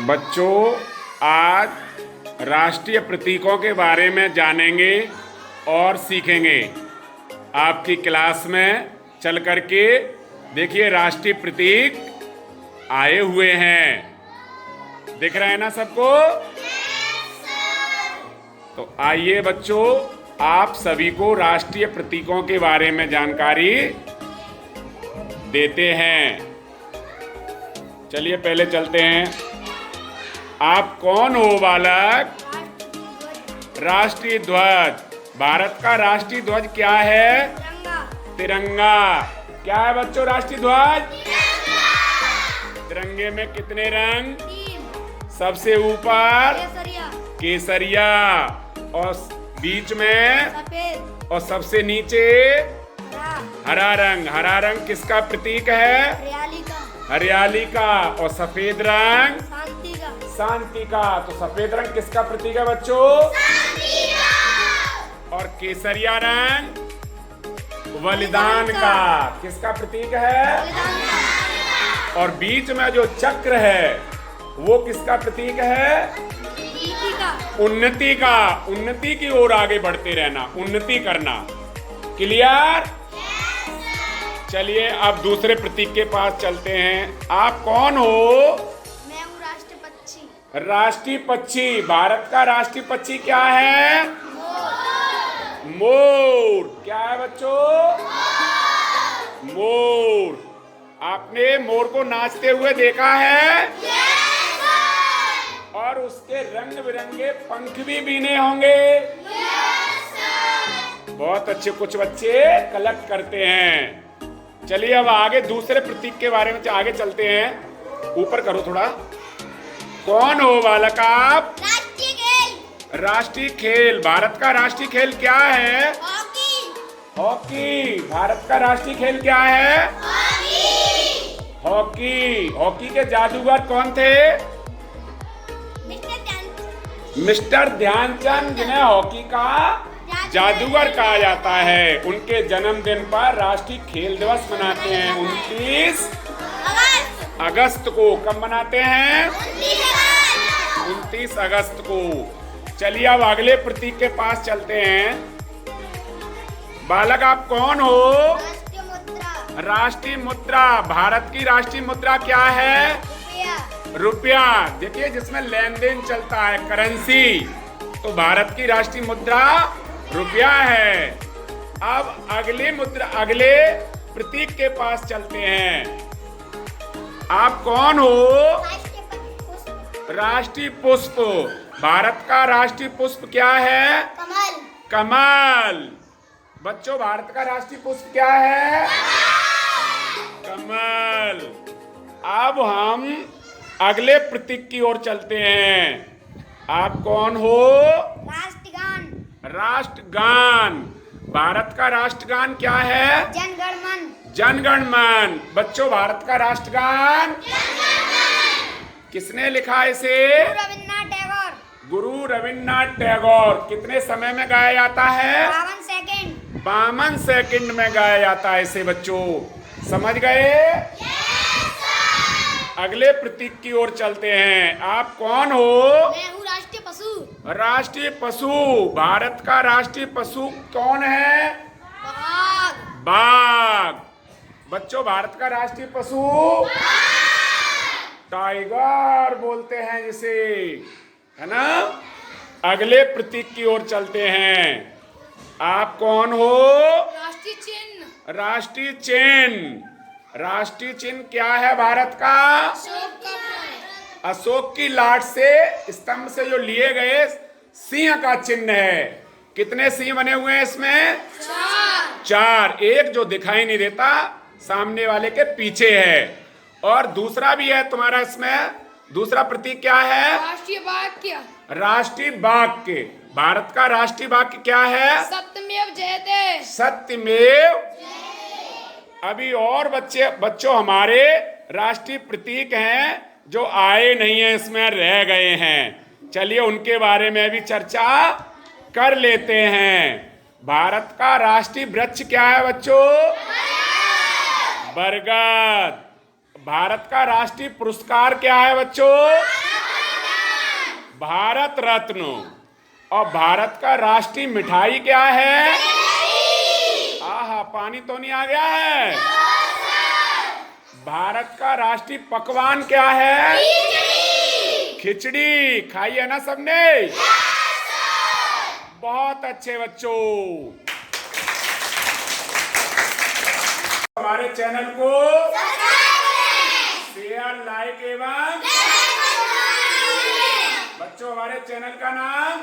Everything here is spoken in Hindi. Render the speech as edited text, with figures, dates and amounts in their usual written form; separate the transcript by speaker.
Speaker 1: बच्चों, आज राष्ट्रीय प्रतीकों के बारे में जानेंगे और सीखेंगे। आपकी क्लास में चल करके देखिए, राष्ट्रीय प्रतीक आए हुए हैं। दिख रहे हैं ना सबको? तो आइए बच्चों, आप सभी को राष्ट्रीय प्रतीकों के बारे में जानकारी देते हैं। चलिए पहले चलते हैं। आप कौन हो बालक? राष्ट्रीय ध्वज। भारत का राष्ट्रीय ध्वज क्या है? तिरंगा। क्या है बच्चों राष्ट्रीय ध्वज? तिरंगे में कितने रंग? सबसे ऊपर केसरिया, और बीच में
Speaker 2: सफेद,
Speaker 1: और सबसे नीचे हरा रंग। हरा रंग किसका प्रतीक है?
Speaker 2: हरियाली का,
Speaker 1: हरियाली का। और सफेद रंग
Speaker 2: शांति का,
Speaker 1: शांति का। तो सफेद रंग किसका प्रतीक है बच्चों? और केसरिया रंग बलिदान का। किसका प्रतीक है? और बीच में जो चक्र है वो किसका प्रतीक है?
Speaker 2: नीति का,
Speaker 1: उन्नति का। उन्नति की ओर आगे बढ़ते रहना, उन्नति करना। क्लियर? चलिए अब दूसरे प्रतीक के पास चलते हैं। आप कौन हो?
Speaker 2: मैं हूँ राष्ट्रीय पक्षी।
Speaker 1: राष्ट्रीय पक्षी। भारत का राष्ट्रीय पक्षी क्या है? मोर। क्या है बच्चों? मोर। आपने मोर को नाचते हुए देखा है? और उसके रंग बिरंगे पंख भी बीने होंगे। बहुत अच्छे, कुछ बच्चे कलेक्ट करते हैं। चलिए अब आगे दूसरे प्रतीक के बारे में आगे चलते हैं। ऊपर करो थोड़ा। कौन हो बालक आप?
Speaker 2: राष्ट्रीय खेल,
Speaker 1: राष्ट्रीय खेल। भारत का राष्ट्रीय खेल क्या है?
Speaker 2: Hockey,
Speaker 1: hockey. भारत का राष्ट्रीय खेल क्या है?
Speaker 2: Hockey,
Speaker 1: hockey. हॉकी के जादूगर कौन थे? मिस्टर ध्यानचंद, जिन्हें हॉकी का जादूगर कहा जाता है। उनके जन्मदिन पर राष्ट्रीय खेल दिवस मनाते हैं 29 अगस्त को। कब मनाते हैं? 29 अगस्त को। चलिए अब अगले प्रतीक के पास चलते हैं। बालक आप कौन हो?
Speaker 2: राष्ट्रीय मुद्रा,
Speaker 1: राष्ट्रीय मुद्रा। भारत की राष्ट्रीय मुद्रा क्या है?
Speaker 2: रुपया,
Speaker 1: रुपया। देखिए, जिसमें लेन देन चलता है, करेंसी। तो भारत की राष्ट्रीय मुद्रा रुपया है। अब अगले प्रतीक के पास चलते हैं। आप कौन हो?
Speaker 2: राष्ट्रीय पुष्प,
Speaker 1: राष्ट्रीय पुष्प। भारत का राष्ट्रीय पुष्प क्या है?
Speaker 2: कमल,
Speaker 1: कमल। बच्चों, भारत का राष्ट्रीय पुष्प क्या है? कमल। अब हम अगले प्रतीक की ओर चलते हैं। आप कौन हो?
Speaker 2: राष्ट्रगान,
Speaker 1: राष्ट्रगान। भारत का राष्ट्रगान क्या है?
Speaker 2: जनगण मन,
Speaker 1: जनगण मन। बच्चों, भारत का राष्ट्रगान किसने लिखा इसे?
Speaker 2: रविन्द्रनाथ टैगोर।
Speaker 1: गुरु रविन्द्रनाथ टैगोर। कितने समय में गाया जाता है?
Speaker 2: 52 सेकंड।
Speaker 1: 52 सेकंड में गाया जाता है इसे। बच्चों समझ गए? अगले प्रतीक की ओर चलते हैं। आप कौन हो?
Speaker 2: मैं हूँ राष्ट्रीय पशु।
Speaker 1: राष्ट्रीय पशु। भारत का राष्ट्रीय पशु कौन है?
Speaker 2: बाघ,
Speaker 1: बाघ। बच्चों, भारत का राष्ट्रीय पशु टाइगर बोलते हैं जिसे, है ना? अगले प्रतीक की ओर चलते हैं। आप कौन हो?
Speaker 2: राष्ट्रीय चिन्ह,
Speaker 1: राष्ट्रीय चिन्ह। राष्ट्रीय चिन्ह क्या है भारत का? अशोक की लाट से, स्तंभ से जो लिए गए सिंह का चिन्ह है। कितने सिंह बने हुए हैं इसमें? 4। एक जो दिखाई नहीं देता, सामने वाले के पीछे है। और दूसरा भी है तुम्हारा इसमें। दूसरा प्रतीक क्या है?
Speaker 2: राष्ट्रीय वाक्य,
Speaker 1: राष्ट्रीय वाक्य। भारत का राष्ट्रीय वाक्य क्या है?
Speaker 2: सत्यमेव जयते,
Speaker 1: सत्यमेव। अभी और बच्चों हमारे राष्ट्रीय प्रतीक हैं जो आए नहीं है, इसमें रह गए हैं। चलिए उनके बारे में भी चर्चा कर लेते हैं। भारत का राष्ट्रीय वृक्ष क्या है बच्चों? बरगद। भारत का राष्ट्रीय पुरस्कार क्या है बच्चों? भारत रत्न। और भारत का राष्ट्रीय मिठाई क्या है? आहा, पानी तो नहीं आ गया है? भारत का राष्ट्रीय पकवान क्या है? खिचड़ी। खाई है ना सबने? बहुत अच्छे बच्चों। हमारे चैनल को शेयर, लाइक एवं बच्चों, हमारे चैनल का नाम